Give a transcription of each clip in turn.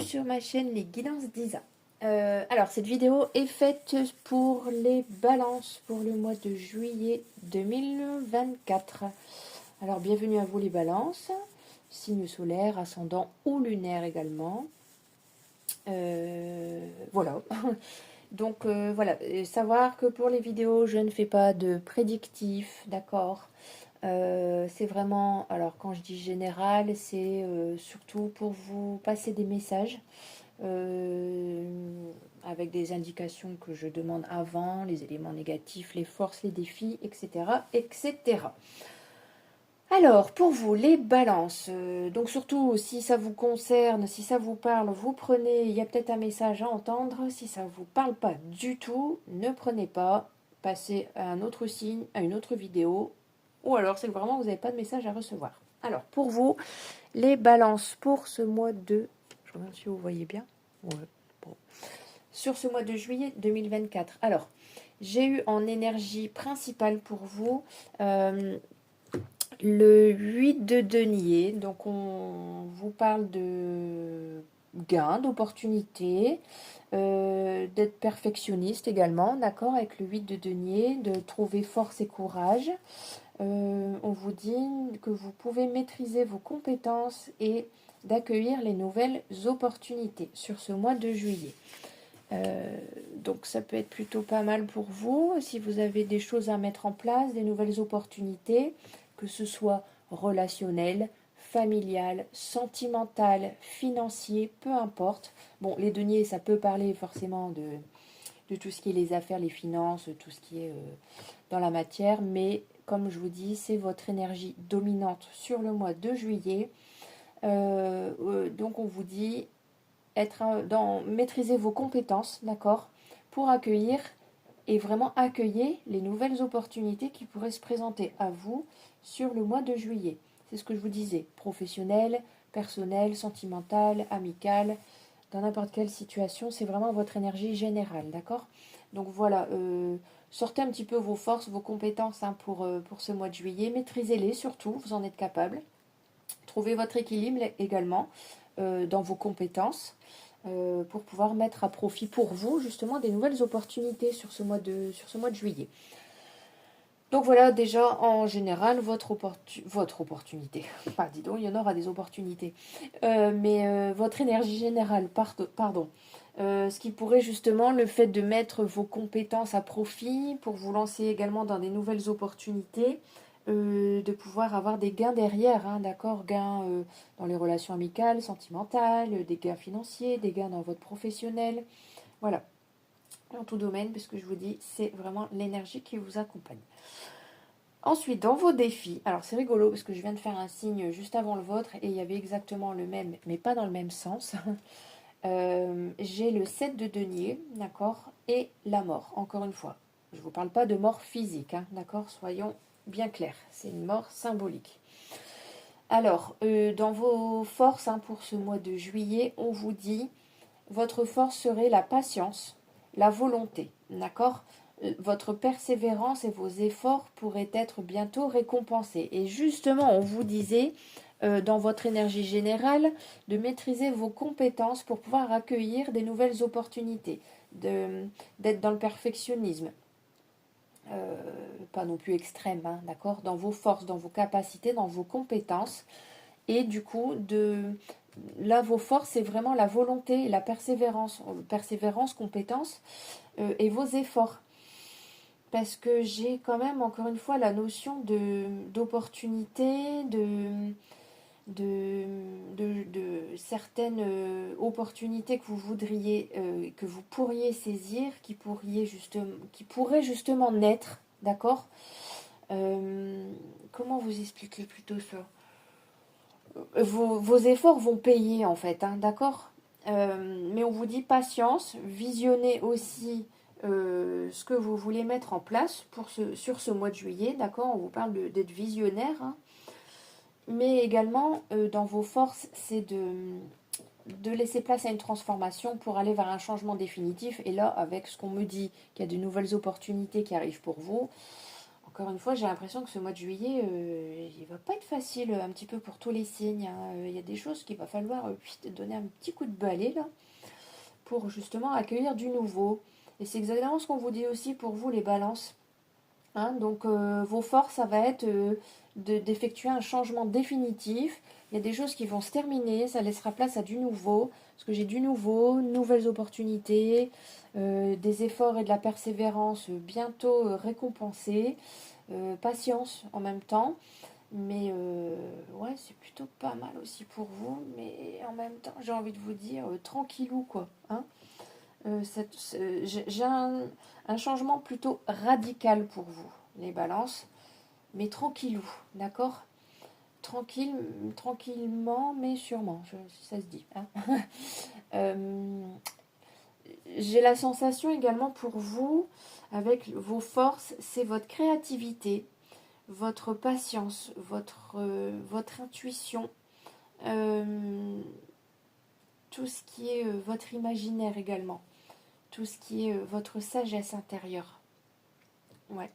bienvenue sur ma chaîne Les Guidances d'Isa. Alors cette vidéo est faite pour les balances pour le mois de juillet 2024. Alors bienvenue à vous les balances, signe solaire, ascendant ou lunaire également. Voilà. Donc voilà, savoir que pour les vidéos je ne fais pas de prédictif, d'accord. C'est vraiment, alors quand je dis général, c'est surtout pour vous passer des messages avec des indications que je demande avant, les éléments négatifs, les forces, les défis, etc. etc. Alors, pour vous, les balances, donc surtout si ça vous concerne, si ça vous parle, vous prenez, il y a peut-être un message à entendre, si ça ne vous parle pas du tout, ne prenez pas, passez à un autre signe, à une autre vidéo, ou alors c'est que vraiment vous n'avez pas de message à recevoir. Alors, pour vous, les balances pour ce mois de... Je regarde si vous voyez bien. Ouais, bon. Sur ce mois de juillet 2024. Alors, j'ai eu en énergie principale pour vous le 8 de denier. Donc, on vous parle de gain, d'opportunité, d'être perfectionniste également, d'accord, avec le 8 de denier, de trouver force et courage. On vous dit que vous pouvez maîtriser vos compétences et d'accueillir les nouvelles opportunités sur ce mois de juillet. Donc ça peut être plutôt pas mal pour vous si vous avez des choses à mettre en place, des nouvelles opportunités, que ce soit relationnel, familial, sentimental, financier, peu importe. Bon, les deniers, ça peut parler forcément de tout ce qui est les affaires, les finances, tout ce qui est dans la matière, mais comme je vous dis, c'est votre énergie dominante sur le mois de juillet. Donc on vous dit maîtriser vos compétences, d'accord, pour accueillir et vraiment accueillir les nouvelles opportunités qui pourraient se présenter à vous sur le mois de juillet. C'est ce que je vous disais, professionnel, personnel, sentimental, amical, dans n'importe quelle situation, c'est vraiment votre énergie générale, d'accord. Donc voilà, sortez un petit peu vos forces, vos compétences pour ce mois de juillet, maîtrisez-les surtout, vous en êtes capable. Trouvez votre équilibre également dans vos compétences pour pouvoir mettre à profit pour vous justement des nouvelles opportunités sur ce mois de juillet. Donc voilà déjà en général votre opportunité. Dis donc, il y en aura des opportunités. Mais votre énergie générale, pardon. Ce qui pourrait justement le fait de mettre vos compétences à profit pour vous lancer également dans des nouvelles opportunités, de pouvoir avoir des gains derrière, hein, d'accord, gains dans les relations amicales, sentimentales, des gains financiers, des gains dans votre professionnel, voilà, dans tout domaine, parce que je vous dis, c'est vraiment l'énergie qui vous accompagne. Ensuite, dans vos défis, alors c'est rigolo parce que je viens de faire un signe juste avant le vôtre et il y avait exactement le même, mais pas dans le même sens. J'ai le 7 de denier, d'accord, et la mort, encore une fois. Je ne vous parle pas de mort physique, hein, d'accord, soyons bien clairs, c'est une mort symbolique. Alors, dans vos forces, hein, pour ce mois de juillet, on vous dit, votre force serait la patience, la volonté, d'accord. Votre persévérance et vos efforts pourraient être bientôt récompensés. Et justement, on vous disait, dans votre énergie générale, de maîtriser vos compétences pour pouvoir accueillir des nouvelles opportunités, d'être dans le perfectionnisme. Pas non plus extrême, hein, d'accord, dans vos forces, dans vos capacités, dans vos compétences. Et du coup, là, vos forces, c'est vraiment la volonté, la persévérance, compétence, et vos efforts. Parce que j'ai quand même, encore une fois, la notion d'opportunité, de certaines opportunités que vous voudriez, que vous pourriez saisir, qui pourraient justement naître, d'accord. Comment vous expliquer plutôt ça? Vos efforts vont payer en fait, hein, d'accord. Mais on vous dit patience, visionnez aussi ce que vous voulez mettre en place sur ce mois de juillet, d'accord. On vous parle d'être visionnaire, hein. Mais également dans vos forces, c'est de laisser place à une transformation pour aller vers un changement définitif. Et là, avec ce qu'on me dit, qu'il y a de nouvelles opportunités qui arrivent pour vous, encore une fois, j'ai l'impression que ce mois de juillet, il va pas être facile un petit peu pour tous les signes, hein. Il y a des choses qu'il va falloir donner un petit coup de balai là, pour justement accueillir du nouveau. Et c'est exactement ce qu'on vous dit aussi pour vous les balances. Hein, donc vos forces, ça va être d'effectuer un changement définitif. Il y a des choses qui vont se terminer, ça laissera place à du nouveau. Parce que j'ai du nouveau, nouvelles opportunités, des efforts et de la persévérance bientôt récompensés. Patience en même temps. Mais ouais, c'est plutôt pas mal aussi pour vous. Mais en même temps, j'ai envie de vous dire, tranquillou quoi. Hein. J'ai un changement plutôt radical pour vous, les balances, mais tranquillou, d'accord? Tranquille, tranquillement, mais sûrement, ça se dit. Hein. Euh, j'ai la sensation également pour vous, avec vos forces, c'est votre créativité, votre patience, votre intuition, tout ce qui est votre imaginaire également. Tout ce qui est votre sagesse intérieure. Ouais.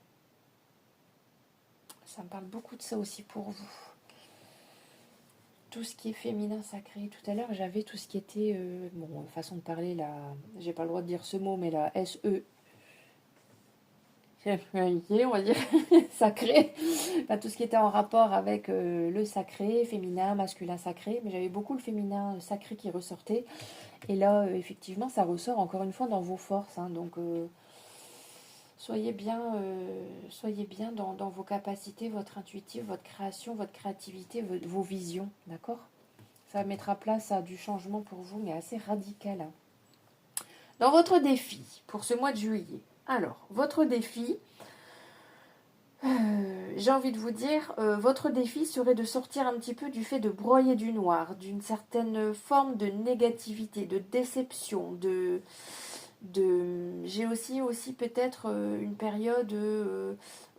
Ça me parle beaucoup de ça aussi pour vous. Tout ce qui est féminin sacré. Tout à l'heure, j'avais tout ce qui était... bon, façon de parler, là... J'ai pas le droit de dire ce mot, mais la SE. On va dire. Sacré. Enfin, tout ce qui était en rapport avec le sacré, féminin, masculin sacré. Mais j'avais beaucoup le féminin sacré qui ressortait. Et là, effectivement, ça ressort encore une fois dans vos forces. Hein, donc... soyez bien dans vos capacités, votre intuitif, votre création, votre créativité, vos visions, d'accord? Ça mettra place à du changement pour vous, mais assez radical. Hein. Dans votre défi, pour ce mois de juillet, alors, votre défi, j'ai envie de vous dire, votre défi serait de sortir un petit peu du fait de broyer du noir, d'une certaine forme de négativité, de déception, j'ai aussi peut-être une période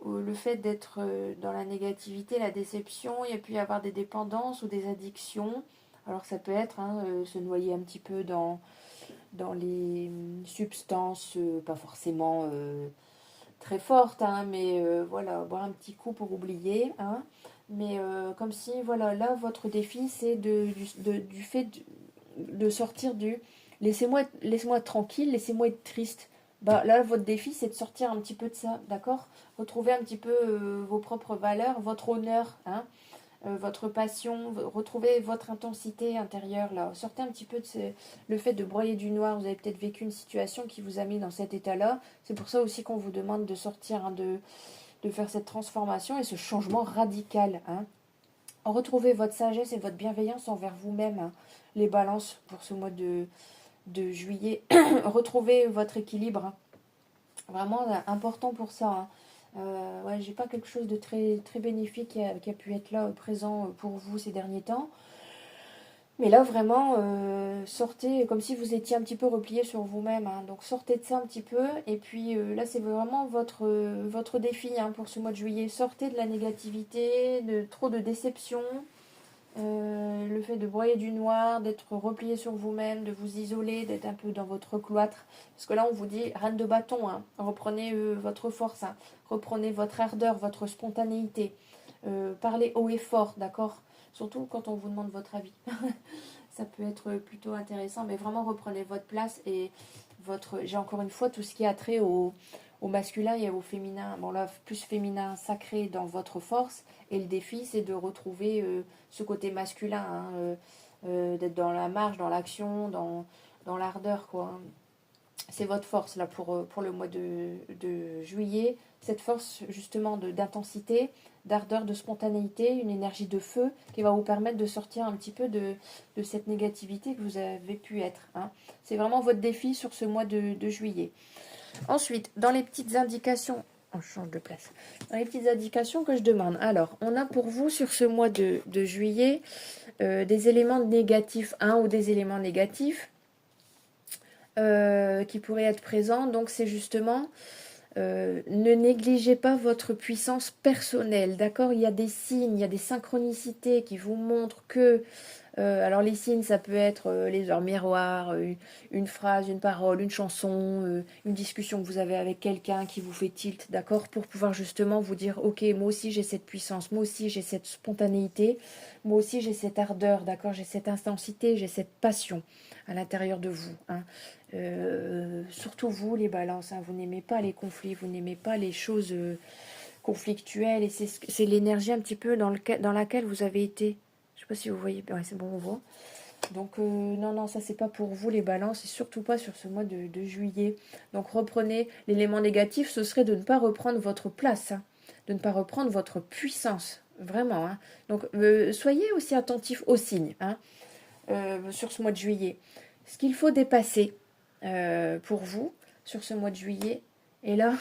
où le fait d'être dans la négativité, la déception, il y a pu y avoir des dépendances ou des addictions. Alors ça peut être se noyer un petit peu dans les substances, pas forcément très fortes, hein, mais voilà, boire un petit coup pour oublier. Hein, mais comme si, voilà, là, votre défi, c'est du fait de sortir du laissez-moi être tranquille, laissez-moi être triste. Bah, là, votre défi, c'est de sortir un petit peu de ça, d'accord? Retrouver un petit peu vos propres valeurs, votre honneur, hein, votre passion, retrouver votre intensité intérieure, là. Sortez un petit peu de le fait de broyer du noir. Vous avez peut-être vécu une situation qui vous a mis dans cet état-là. C'est pour ça aussi qu'on vous demande de sortir, hein, de faire cette transformation et ce changement radical. Hein. Retrouvez votre sagesse et votre bienveillance envers vous-même, hein, les balances pour ce mois de juillet. Retrouvez votre équilibre. Hein. Vraiment important pour ça. Hein. Ouais, j'ai pas quelque chose de très, très bénéfique qui a pu être là présent pour vous ces derniers temps. Mais là, vraiment, sortez comme si vous étiez un petit peu replié sur vous-même. Hein. Donc, sortez de ça un petit peu. Et puis, là, c'est vraiment votre défi, hein, pour ce mois de juillet. Sortez de la négativité, de trop de déception. Le fait de broyer du noir, d'être replié sur vous-même, de vous isoler, d'être un peu dans votre cloître. Parce que là, on vous dit, reine de bâton, hein. Reprenez votre force, hein. Reprenez votre ardeur, votre spontanéité. Parlez haut et fort, d'accord? Surtout quand on vous demande votre avis. Ça peut être plutôt intéressant, mais vraiment reprenez votre place et j'ai encore une fois tout ce qui a trait au masculin et au féminin. Bon là, plus féminin sacré dans votre force. Et le défi, c'est de retrouver ce côté masculin, hein, d'être dans la marche, dans l'action, dans l'ardeur, quoi. C'est votre force là pour le mois de juillet. Cette force justement d'intensité, d'ardeur, de spontanéité, une énergie de feu qui va vous permettre de sortir un petit peu de cette négativité que vous avez pu être. Hein. C'est vraiment votre défi sur ce mois de juillet. Ensuite, dans les petites indications, on change de place. Dans les petites indications que je demande. Alors, on a pour vous sur ce mois de juillet des éléments négatifs, ou des éléments négatifs qui pourraient être présents. Donc, c'est justement ne négligez pas votre puissance personnelle, d'accord? Il y a des signes, il y a des synchronicités qui vous montrent que... alors les signes, ça peut être les heures miroirs, une phrase, une parole, une chanson, une discussion que vous avez avec quelqu'un qui vous fait tilt, d'accord? Pour pouvoir justement vous dire, ok, moi aussi j'ai cette puissance, moi aussi j'ai cette spontanéité, moi aussi j'ai cette ardeur, d'accord? J'ai cette intensité, j'ai cette passion à l'intérieur de vous, hein. Surtout vous, les balances, hein, vous n'aimez pas les conflits, vous n'aimez pas les choses conflictuelles, et c'est l'énergie un petit peu dans laquelle vous avez été. Je sais pas si vous voyez, ouais, c'est bon, on voit. Donc non, non, ça c'est pas pour vous les balances, et surtout pas sur ce mois de juillet. Donc reprenez, l'élément négatif, ce serait de ne pas reprendre votre place, hein, de ne pas reprendre votre puissance, vraiment, hein. Donc soyez aussi attentifs aux signes, hein, sur ce mois de juillet. Ce qu'il faut dépasser pour vous sur ce mois de juillet. Et là,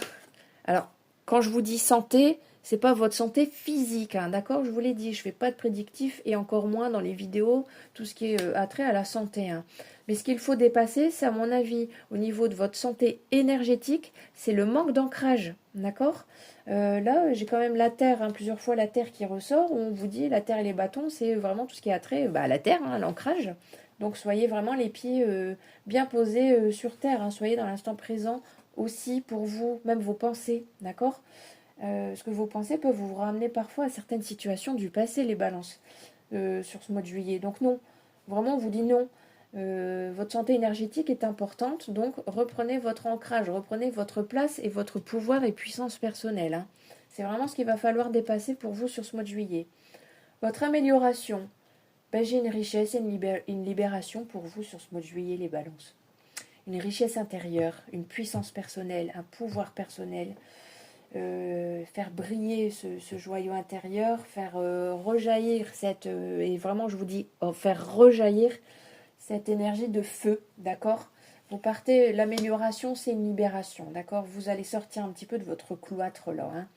alors, quand je vous dis santé, c'est pas votre santé physique, hein, d'accord? Je vous l'ai dit, je fais pas de prédictif et encore moins dans les vidéos, tout ce qui est attrait à la santé, hein. Mais ce qu'il faut dépasser, c'est à mon avis, au niveau de votre santé énergétique, c'est le manque d'ancrage, d'accord? Là, j'ai quand même la terre, hein, plusieurs fois la terre qui ressort, où on vous dit la terre et les bâtons, c'est vraiment tout ce qui est attrait à la terre, hein, l'ancrage. Donc soyez vraiment les pieds bien posés sur terre, hein, soyez dans l'instant présent aussi pour vous, même vos pensées, d'accord? Ce que vos pensées peuvent vous ramener parfois à certaines situations du passé, les balances, sur ce mois de juillet. Donc non, vraiment on vous dit non. Votre santé énergétique est importante, donc reprenez votre ancrage, reprenez votre place et votre pouvoir et puissance personnelle, hein. C'est vraiment ce qu'il va falloir dépasser pour vous sur ce mois de juillet. Votre amélioration, ben, j'ai une richesse et une libération pour vous sur ce mois de juillet, les balances. Une richesse intérieure, une puissance personnelle, un pouvoir personnel, faire briller ce joyau intérieur, faire rejaillir et vraiment je vous dis, faire rejaillir cette énergie de feu, d'accord? Vous partez, l'amélioration c'est une libération, d'accord? Vous allez sortir un petit peu de votre cloître là, hein,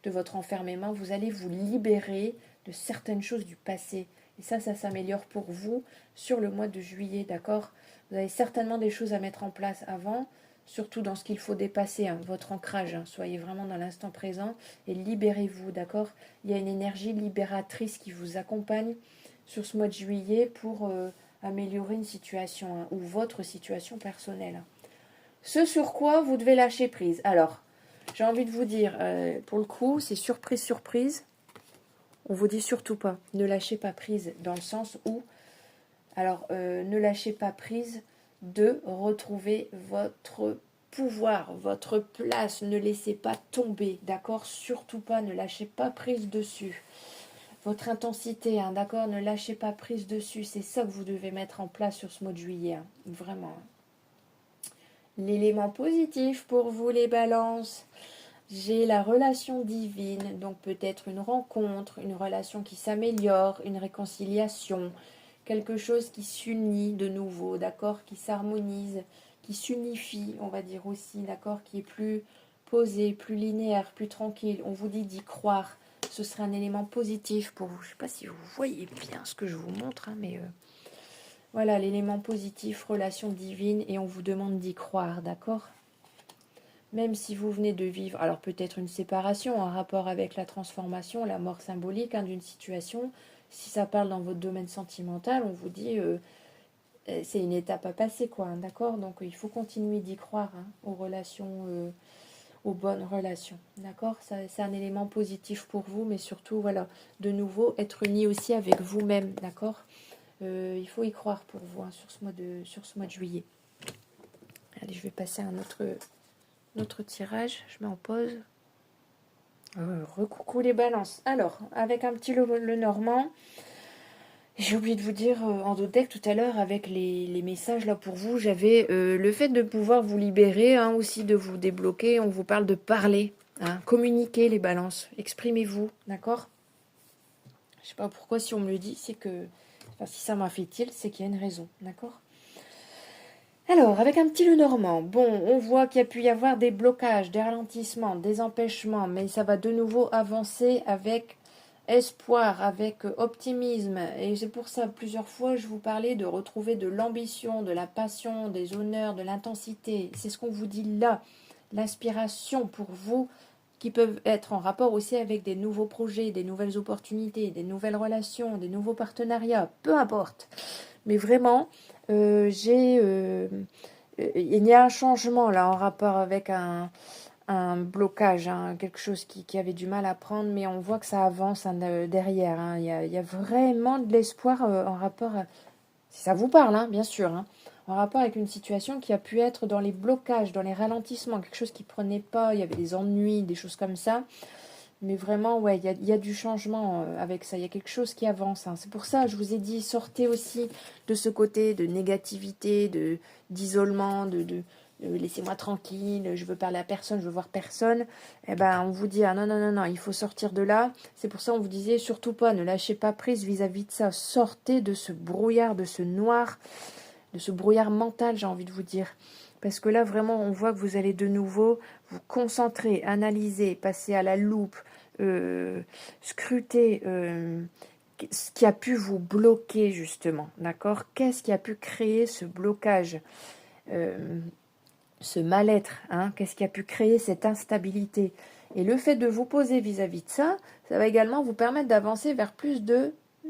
de votre enfermement, vous allez vous libérer de certaines choses du passé. Et ça s'améliore pour vous sur le mois de juillet, d'accord? Vous avez certainement des choses à mettre en place avant, surtout dans ce qu'il faut dépasser, hein, votre ancrage, hein. Soyez vraiment dans l'instant présent et libérez-vous, d'accord? Il y a une énergie libératrice qui vous accompagne sur ce mois de juillet pour améliorer une situation, hein, ou votre situation personnelle. Ce sur quoi vous devez lâcher prise. Alors, j'ai envie de vous dire, pour le coup, c'est surprise, surprise. On vous dit surtout pas, ne lâchez pas prise, dans le sens où, alors, ne lâchez pas prise de retrouver votre pouvoir, votre place, ne laissez pas tomber, d'accord? Surtout pas, ne lâchez pas prise dessus. Votre intensité, hein, d'accord? Ne lâchez pas prise dessus, c'est ça que vous devez mettre en place sur ce mois de juillet, hein, vraiment. L'élément positif pour vous, les balances, j'ai la relation divine, donc peut-être une rencontre, une relation qui s'améliore, une réconciliation, quelque chose qui s'unit de nouveau, d'accord, qui s'harmonise, qui s'unifie, on va dire aussi, d'accord, qui est plus posé, plus linéaire, plus tranquille. On vous dit d'y croire, ce serait un élément positif pour vous. Je ne sais pas si vous voyez bien ce que je vous montre, hein, mais voilà, l'élément positif, relation divine, et on vous demande d'y croire, d'accord? Même si vous venez de vivre, alors peut-être une séparation en rapport avec la transformation, la mort symbolique, hein, d'une situation, si ça parle dans votre domaine sentimental, on vous dit c'est une étape à passer, quoi, hein, d'accord? Donc il faut continuer d'y croire, hein, aux relations, aux bonnes relations, d'accord? C'est un élément positif pour vous, mais surtout, voilà, de nouveau, être uni aussi avec vous-même, d'accord? Il faut y croire pour vous, hein, sur ce mois de juillet. Allez, je vais passer à un autre tirage, je mets en pause. Recoucou les balances. Alors, avec un petit le normand, j'ai oublié de vous dire en deck tout à l'heure avec les messages là pour vous, j'avais le fait de pouvoir vous libérer, hein, aussi de vous débloquer. On vous parle de parler, hein, communiquer les balances, exprimez-vous, d'accord? Je sais pas pourquoi, si on me le dit, c'est que, enfin, si ça m'a fait tilt, c'est qu'il y a une raison, d'accord? Alors, avec un petit Lenormand, bon, on voit qu'il y a pu y avoir des blocages, des ralentissements, des empêchements, mais ça va de nouveau avancer avec espoir, avec optimisme. Et c'est pour ça, plusieurs fois, je vous parlais de retrouver de l'ambition, de la passion, des honneurs, de l'intensité. C'est ce qu'on vous dit là. l'inspiration pour vous, qui peuvent être en rapport aussi avec des nouveaux projets, des nouvelles opportunités, des nouvelles relations, des nouveaux partenariats, peu importe. Mais vraiment, il y a un changement là en rapport avec un blocage, hein, quelque chose qui avait du mal à prendre, mais on voit que ça avance derrière. Hein. Il y a vraiment de l'espoir en rapport, si ça vous parle, hein, bien sûr, hein, en rapport avec une situation qui a pu être dans les blocages, dans les ralentissements, quelque chose qui prenait pas, il y avait des ennuis, des choses comme ça. Mais vraiment, ouais, il y a du changement avec ça. Il y a quelque chose qui avance. Hein. C'est pour ça, je vous ai dit, sortez aussi de ce côté de négativité, d'isolement, laissez-moi tranquille, je veux parler à personne, je veux voir personne. Eh ben, on vous dit, ah non, non, non, non, il faut sortir de là. C'est pour ça qu'on vous disait, surtout pas, ne lâchez pas prise vis-à-vis de ça. Sortez de ce brouillard, de ce noir, de ce brouillard mental, j'ai envie de vous dire. Parce que là, vraiment, on voit que vous allez de nouveau vous concentrer, analyser, passer à la loupe, scruter ce qui a pu vous bloquer, justement. D'accord? Qu'est-ce qui a pu créer ce blocage, ce mal-être, hein? Qu'est-ce qui a pu créer cette instabilité? Et le fait de vous poser vis-à-vis de ça, ça va également vous permettre d'avancer vers plus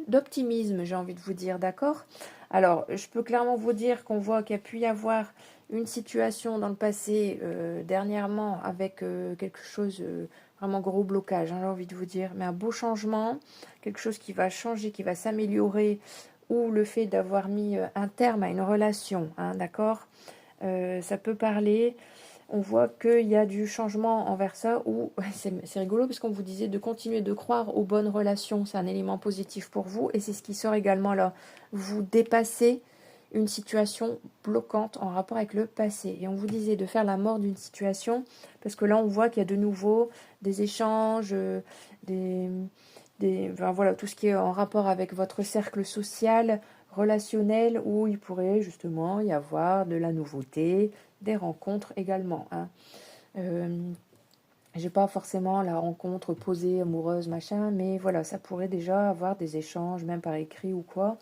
d'optimisme, j'ai envie de vous dire, d'accord? Alors, je peux clairement vous dire qu'on voit qu'il y a pu y avoir une situation dans le passé, dernièrement, avec quelque chose, vraiment gros blocage, hein, j'ai envie de vous dire, mais un beau changement, quelque chose qui va changer, qui va s'améliorer, ou le fait d'avoir mis un terme à une relation, hein, d'accord? Ça peut parler. On voit qu'il y a du changement envers ça, ou c'est rigolo parce qu'on vous disait de continuer de croire aux bonnes relations, c'est un élément positif pour vous, et c'est ce qui sort également là. Vous dépassez une situation bloquante en rapport avec le passé. Et on vous disait de faire la mort d'une situation, parce que là on voit qu'il y a de nouveau des échanges, enfin, voilà, tout ce qui est en rapport avec votre cercle social, relationnel, où il pourrait justement y avoir de la nouveauté, des rencontres également. Hein. J'ai pas forcément la rencontre posée, amoureuse, machin, mais voilà, ça pourrait déjà avoir des échanges, même par écrit ou quoi,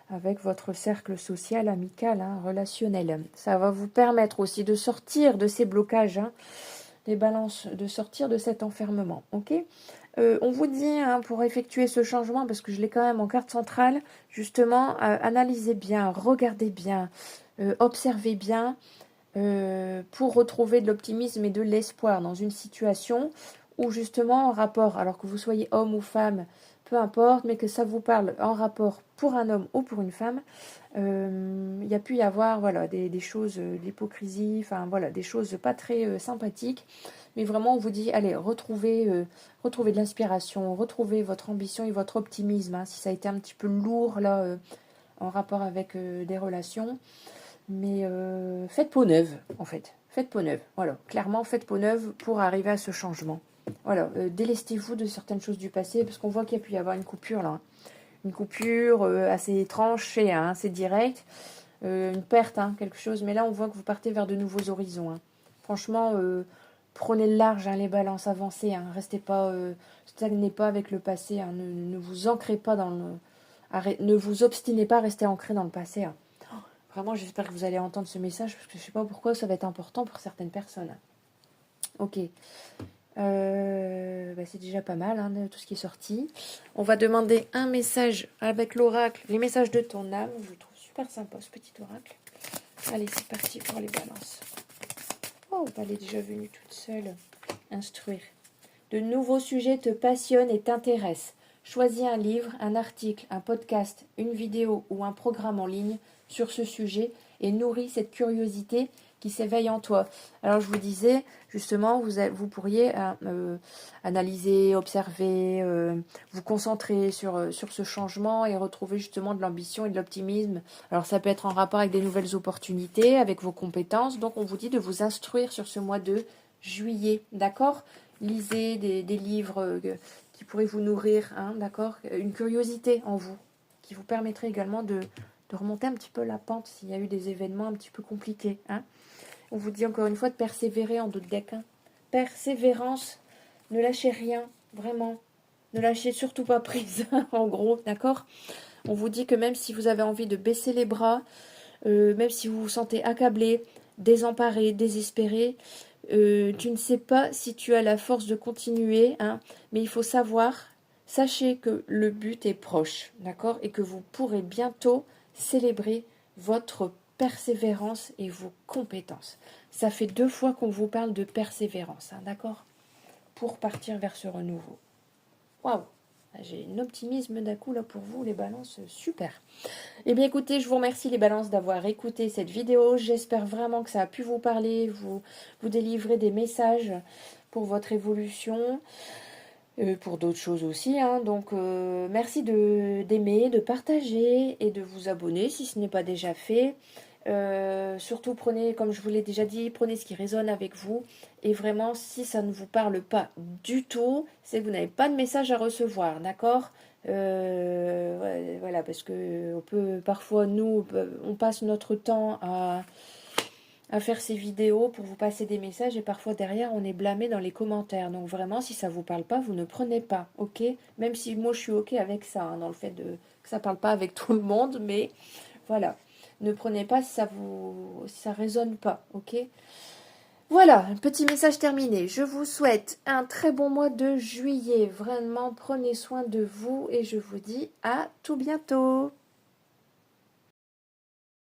avec votre cercle social, amical, hein, relationnel. Ça va vous permettre aussi de sortir de ces blocages, hein, les balances, de sortir de cet enfermement. Ok. On vous dit, hein, pour effectuer ce changement, parce que je l'ai quand même en carte centrale, justement, analysez bien, regardez bien, observez bien, pour retrouver de l'optimisme et de l'espoir dans une situation où justement en rapport, alors que vous soyez homme ou femme, peu importe, mais que ça vous parle en rapport pour un homme ou pour une femme, il y a pu y avoir voilà, des choses, d'hypocrisie, enfin voilà, des choses pas très sympathiques, mais vraiment on vous dit, allez, retrouvez de l'inspiration, retrouvez votre ambition et votre optimisme, hein, si ça a été un petit peu lourd là, en rapport avec des relations. Mais faites peau neuve, en fait. Faites peau neuve. Voilà. Clairement, faites peau neuve pour arriver à ce changement. Voilà. Délestez-vous de certaines choses du passé, parce qu'on voit qu'il y a pu y avoir une coupure, là. Une coupure assez tranchée, hein, assez directe. Une perte, hein, quelque chose. Mais là, on voit que vous partez vers de nouveaux horizons. Hein. Franchement, prenez le large, hein, les balances, avancez. Hein. Restez pas, stagnez pas avec le passé. Hein. Ne vous ancrez pas dans le... ne vous obstinez pas à rester ancré dans le passé. Hein. Vraiment, j'espère que vous allez entendre ce message, parce que je ne sais pas pourquoi ça va être important pour certaines personnes. Ok. C'est déjà pas mal, hein, de tout ce qui est sorti. On va demander un message avec l'oracle, les messages de ton âme. Je le trouve super sympa, ce petit oracle. Allez, c'est parti pour les balances. Oh, elle est déjà venue toute seule. Instruire. De nouveaux sujets te passionnent et t'intéressent. Choisis un livre, un article, un podcast, une vidéo ou un programme en ligne sur ce sujet et nourris cette curiosité qui s'éveille en toi. Alors je vous disais, justement, vous pourriez analyser, observer, vous concentrer sur ce changement et retrouver justement de l'ambition et de l'optimisme. Alors ça peut être en rapport avec des nouvelles opportunités, avec vos compétences. Donc on vous dit de vous instruire sur ce mois de juillet, d'accord ? Lisez des livres qui pourraient vous nourrir, hein, d'accord ? Une curiosité en vous, qui vous permettrait également de remonter un petit peu la pente s'il y a eu des événements un petit peu compliqués. Hein. On vous dit encore une fois de persévérer en d'autres decks. Hein. Persévérance, ne lâchez rien, vraiment. Ne lâchez surtout pas prise, en gros, d'accord ? On vous dit que même si vous avez envie de baisser les bras, même si vous vous sentez accablé, désemparé, désespéré, Tu ne sais pas si tu as la force de continuer, hein, mais il faut savoir, sachez que le but est proche, d'accord? Et que vous pourrez bientôt célébrer votre persévérance et vos compétences. Ça fait 2 fois qu'on vous parle de persévérance, hein, d'accord? Pour partir vers ce renouveau. Waouh! J'ai un optimisme d'un coup là pour vous, les balances, super. Eh bien écoutez, je vous remercie les balances d'avoir écouté cette vidéo. J'espère vraiment que ça a pu vous parler, vous délivrer des messages pour votre évolution, pour d'autres choses aussi, hein. Donc merci d'aimer, de partager et de vous abonner si ce n'est pas déjà fait. Surtout prenez, comme je vous l'ai déjà dit, prenez ce qui résonne avec vous. Et vraiment, si ça ne vous parle pas du tout, c'est que vous n'avez pas de message à recevoir, d'accord? Voilà, parce que on peut parfois, nous, on passe notre temps à faire ces vidéos pour vous passer des messages et parfois derrière on est blâmé dans les commentaires. Donc vraiment, si ça vous parle pas, vous ne prenez pas, ok? Même si moi je suis ok avec ça, hein, dans le fait que ça parle pas avec tout le monde, mais voilà. Ne prenez pas si ça résonne pas, ok? Voilà, un petit message terminé. Je vous souhaite un très bon mois de juillet. Vraiment, prenez soin de vous et je vous dis à tout bientôt.